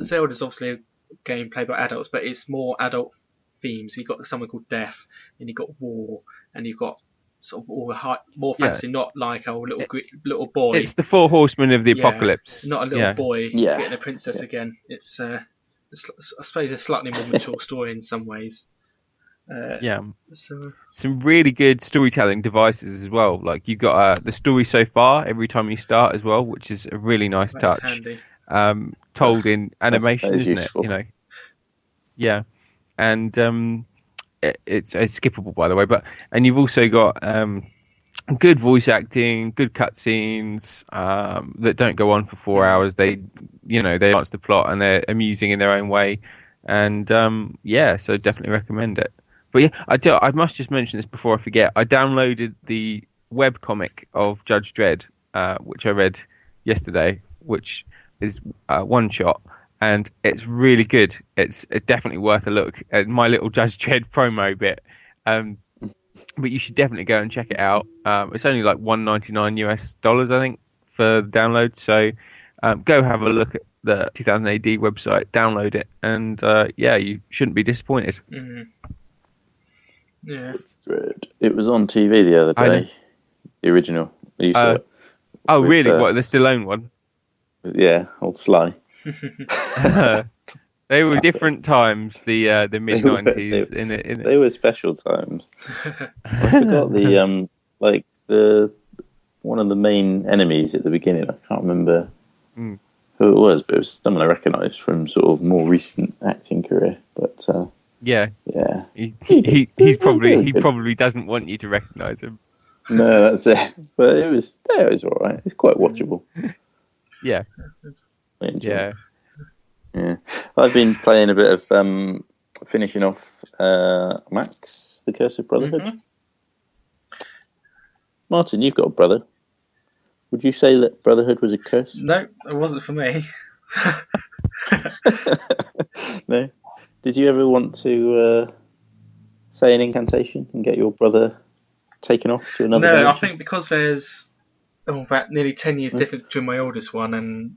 Zelda's obviously a game played by adults, but it's more adult themes. You've got something called death, and you've got war, and you've got sort of all the more fantasy, not like a little boy. It's the Four Horsemen of the Apocalypse. Not a little boy getting a princess again. It's I suppose a slightly more mature story in some ways. So, some really good storytelling devices as well. Like you've got the story so far every time you start as well, which is a really nice touch. Handy. Told in animation, isn't useful. it? And it's skippable, by the way. And you've also got good voice acting, good cutscenes that don't go on for 4 hours. They advance the plot and they're amusing in their own way. And so definitely recommend it. But yeah, I must just mention this before I forget. I downloaded the webcomic of Judge Dredd, which I read yesterday, which is one shot, and it's really good. It's definitely worth a look at my little Judge Dredd promo bit. But you should definitely go and check it out. It's only like $1.99 I think for the download. So go have a look at the 2000 AD website, download it, and you shouldn't be disappointed. Mm-hmm. Yeah. It was on TV the other day. The original. You saw it. Oh, really? What, the Stallone one? Yeah, old Sly. They were different times. The mid-90s. They were special times. I forgot the one of the main enemies at the beginning. I can't remember who it was, but it was someone I recognised from sort of more recent acting career. But he probably doesn't want you to recognise him. No, that's it. But it was all right. It's quite watchable. Yeah. I enjoy it. Yeah. I've been playing a bit of finishing off Max, the Curse of Brotherhood. Mm-hmm. Martyn, you've got a brother. Would you say that Brotherhood was a curse? No, it wasn't for me. No. Did you ever want to say an incantation and get your brother taken off to another dimension? I think because there's about nearly 10 years difference between my oldest one and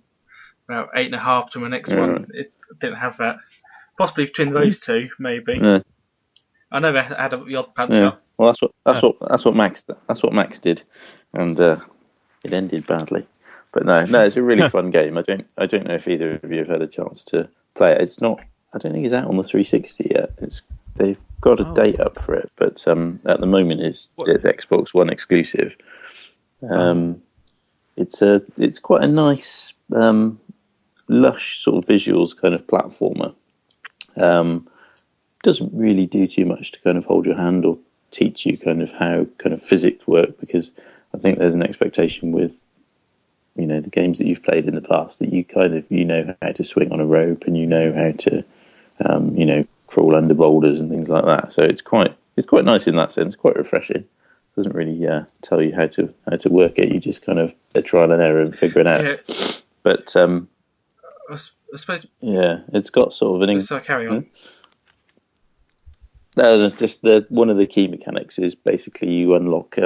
about 8.5 to my next one. It didn't have that. Possibly between those two, maybe. Yeah. I know they had the odd punch up. Well, that's what Max did, and it ended badly. But no, it's a really fun game. I don't know if either of you have had a chance to play it. It's not. I don't think it's out on the 360 yet. They've got a date up for it, but at the moment it's Xbox One exclusive. It's quite a nice, lush sort of visuals kind of platformer. Doesn't really do too much to kind of hold your hand or teach you kind of how kind of physics work, because I think there's an expectation with the games that you've played in the past that you kind of know how to swing on a rope and you know how to crawl under boulders and things like that. So it's quite nice in that sense, quite refreshing. Doesn't really tell you how to work it. You just kind of trial and error and figure it out. Yeah. But I suppose. Yeah, it's got sort of an. So carry on. No, just one of the key mechanics is basically you unlock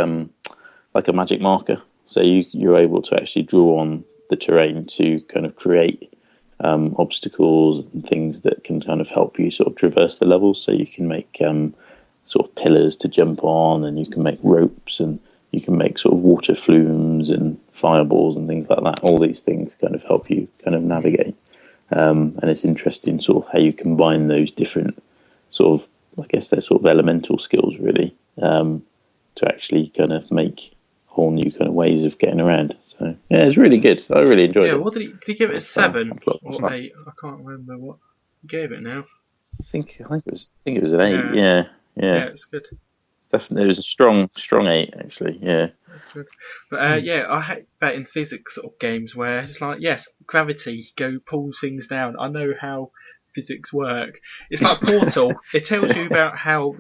like a magic marker. So you're able to actually draw on the terrain to kind of create obstacles and things that can kind of help you sort of traverse the levels. So you can make sort of pillars to jump on, and you can make ropes, and you can make sort of water flumes and fireballs and things like that. All these things kind of help you kind of navigate. And it's interesting sort of how you combine those different sort of, I guess they're sort of elemental skills really, to actually kind of make whole new kind of ways of getting around. So yeah, it's really good. I really enjoyed it. Yeah, what did he give it? A 7 or 8? I can't remember what he gave it now. I think it was an 8. Yeah, it's good. definitely. It was a strong 8, actually. Yeah. But yeah, I hate that in physics sort of games where it's like, yes, gravity pulls things down. I know how physics work. It's like Portal. It tells you about how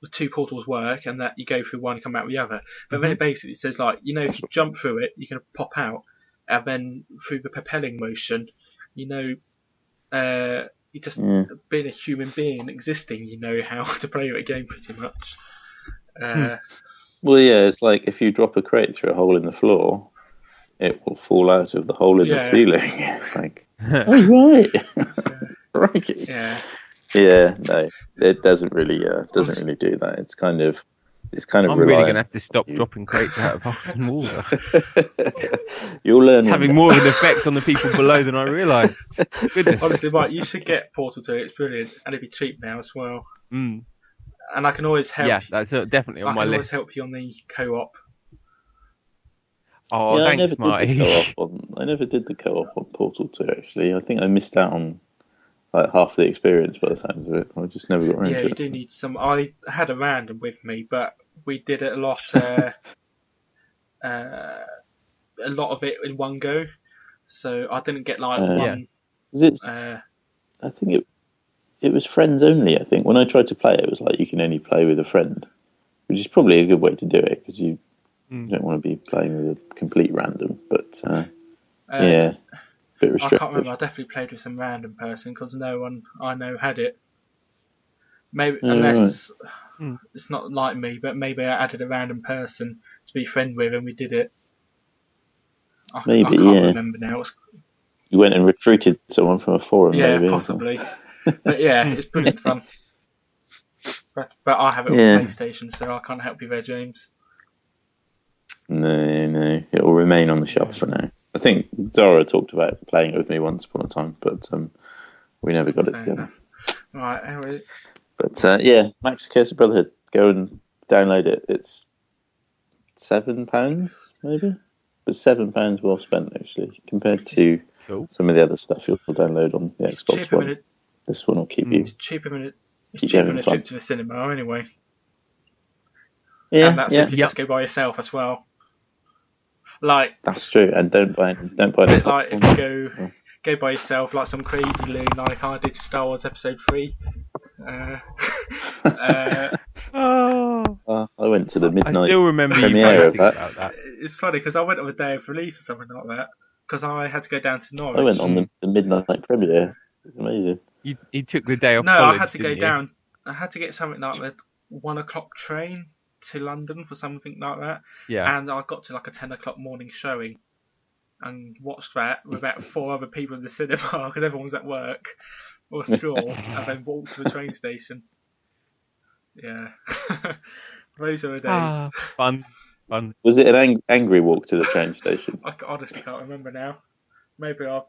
the two portals work and that you go through one and come out with the other. But then it basically says like, if you jump through it, you're gonna pop out, and then through the propelling motion, you just being a human being existing, you know how to play a game pretty much. Well, yeah, it's like if you drop a crate through a hole in the floor, it will fall out of the hole in the ceiling. It's like, oh right, right. Yeah, no, it doesn't really do that. It's kind of. I'm really going to have to stop dropping crates out of holes in water. You'll learn. It's having more of an effect on the people below than I realised. Goodness. Honestly, right, you should get Portal 2. It's brilliant, and it'd be cheap now as well. And I can always help. Yeah, that's definitely on my list. I can always help you on the co-op. Oh, yeah, thanks, Marty. I never did the co-op on Portal 2. Actually, I think I missed out on like half the experience by the sounds of it. I just never got around to it. Yeah, you do need some. I had a random with me, but we did it a lot of it in one go, so I didn't get like one. I think it was friends only. I think when I tried to play it, it was like you can only play with a friend, which is probably a good way to do it because you don't want to be playing with a complete random. But yeah. I can't remember. I definitely played with some random person because no one I know had it. Maybe unless it's not like me, but maybe I added a random person to be friend with, and we did it. I can't remember now. You went and recruited someone from a forum. Yeah, maybe, possibly. But yeah, it's brilliant fun. But I have it on PlayStation, so I can't help you there, James. No, it will remain on the shelf for now. I think Zara talked about playing it with me once upon a time, but we never got it together. Right, anyway. But yeah, Max Curse of Brotherhood. Go and download it. It's £7, maybe? But £7 well spent, actually, compared to some of the other stuff you'll download on the Xbox One. This one will keep you... It's cheaper than a trip to the cinema, anyway. Yeah, and that's if you just go by yourself as well. Like that's true, and don't buy it. Like if you go by yourself, like some crazy loon, like I did to Star Wars Episode 3. I went to the midnight. I still remember you posting about that. It's funny because I went on the day of release or something like that because I had to go down to Norwich. I went on the midnight premiere. It was amazing. You took the day off. No, college, I had to go down. I had to get something like the 1 o'clock train to London for something like that. Yeah. And I got to like a 10 o'clock morning showing and watched that with about 4 other people in the cinema because everyone was at work or school and then walked to the train station. Yeah. Those are the days. Fun. Was it an angry walk to the train station? I honestly can't remember now. Maybe I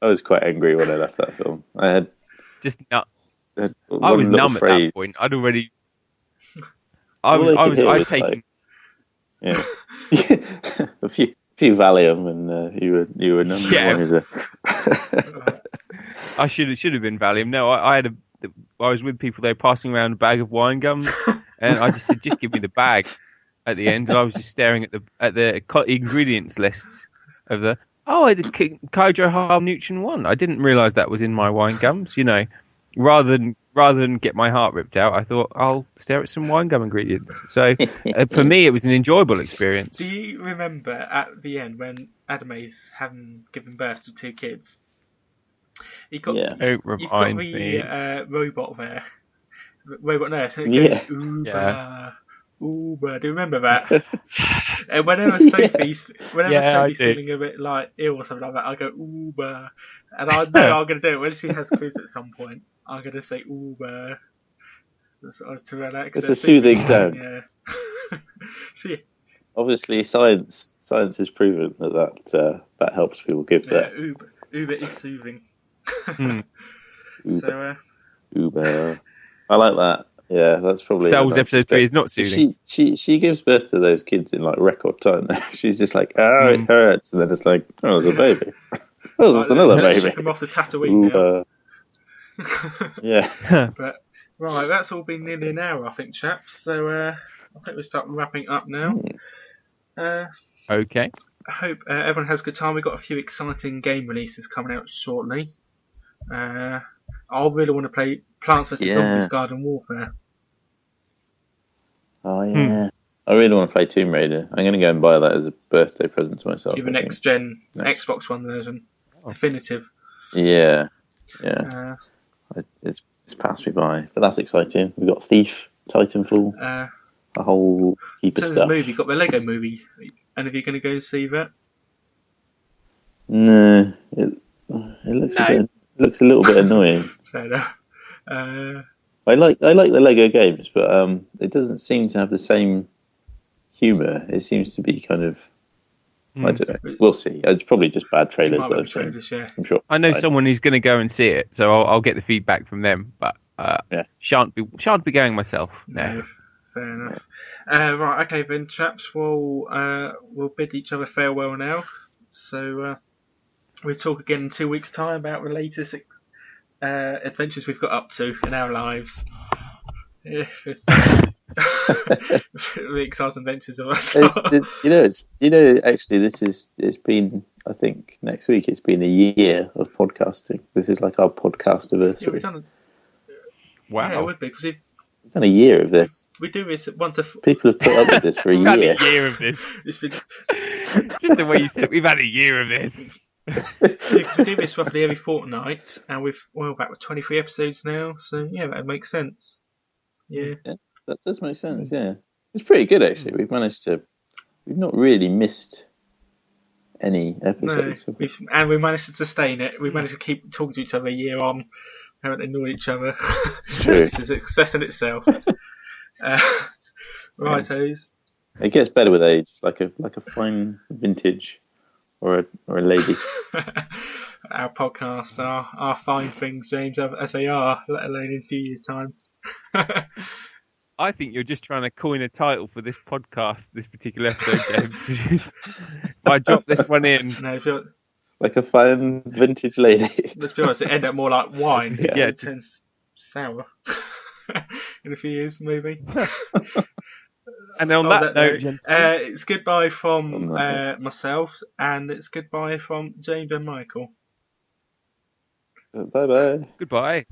was quite angry when I left that film. I had just I was numb at that point. I'd already. I'd taken. Yeah, a few Valium, and you were numb. Yeah. I should have been Valium. No, I was with people. They were passing around a bag of wine gums, and I just said, "Just give me the bag." At the end, and I was just staring at the ingredients lists of the. Oh, I did Hydroharm 1. I didn't realise that was in my wine gums. Rather than get my heart ripped out, I thought I'll stare at some wine gum ingredients. So for me, it was an enjoyable experience. Do you remember at the end when Admiral having given birth to 2 kids? Don't remind me. Robot there, robot nurse. And Uber, do you remember that? And whenever Sophie's feeling a bit like ill or something like that, I go Uber, and I know I'm gonna do it when she has kids at some point. I'm gonna say Uber. To relax. It's a soothing sound. Yeah. Obviously, science has proven that helps people give birth. Uber is soothing. Uber. So Uber. I like that. Yeah, that's probably Star Wars Episode 3 is not soothing. She gives birth to those kids in like record time. She's just like, it hurts, and then it's like, oh, there's a baby. Oh, there's another baby. Ship him off the Tatooine now. Yeah. But Right, that's all been nearly an hour, I think, chaps. So I think we'll start wrapping up now. Okay. I hope everyone has a good time. We've got a few exciting game releases coming out shortly. I really want to play Plants vs Zombies Garden Warfare. Oh yeah. I really want to play Tomb Raider. I'm going to go and buy that as a birthday present to myself. Give a next gen Xbox One version. Definitive. Yeah. It's passed me by, but that's exciting. We've got Thief, Titanfall, a whole heap of stuff. Movie, got the Lego Movie. Any of you going to go and see that? No, it looks a little bit annoying. Fair enough. I like the Lego games, but it doesn't seem to have the same humour. It seems to be kind of I don't know. We'll see. It's probably just bad trailers, though. I'm sure. I know someone who's going to go and see it, so I'll get the feedback from them. But shan't be going myself. No. Fair enough. Right, okay then, chaps. We'll bid each other farewell now. So we'll talk again in 2 weeks' time about the latest adventures we've got up to in our lives. The exciting adventures of us. Actually, it's been, I think next week it's been a year of podcasting. This is like our podcast anniversary. Yeah, we've done wow. Yeah, it would be because we've done a year of this. We do this once a. People have put up with this for a year. We've had a year of this. It's been... Just the way you said it, we've had a year of this. Because we do this roughly every fortnight, and we're back with 23 episodes now. So yeah, that makes sense. Yeah, that does make sense. Yeah, it's pretty good actually. We've not really missed any episodes. No, we managed to sustain it. We managed to keep talking to each other a year on. Haven't annoyed each other. It's true. This is a success in itself. Rightos. It gets better with age, like a fine vintage or a lady. Our podcasts are fine things, James, as they are, let alone in a few years' time. I think you're just trying to coin a title for this podcast, this particular episode, James. If I drop this one in. No, like a fine vintage lady. Let's be honest, it ended up more like wine. Yeah, it turns sour in a few years, maybe. And on that note, it's goodbye from myself, and it's goodbye from James and Michael. Bye-bye. Goodbye.